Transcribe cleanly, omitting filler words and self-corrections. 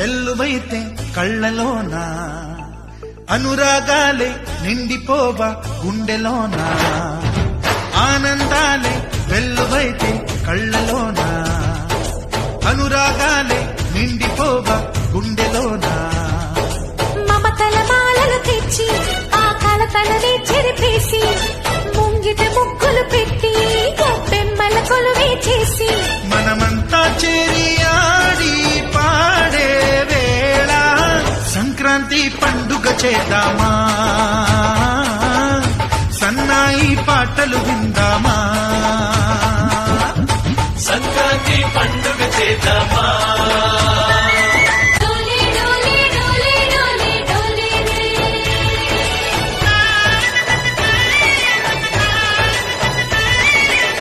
వెల్లువైతే కళ్ళలోన అనురాగాలే నిండిపోవా గుండెలోన ఆనందాలే వెల్లువైతే కళ్ళలోన అనురాగాలే నిండిపోవా గుండెలోన మమతల మాలలు తెచ్చి ఆ కలతలని చెరిపేసి ముంగిట ముగ్గులు పెట్టి బెమ్మల కొలువే చేసి మనమంతా చేరి ఆడి పాడే వేళ సంక్రాంతి పండుగ చేద్దామా సన్నాయి పాటలు విందామా సంక్రాంతి పండుగ చేద్దామా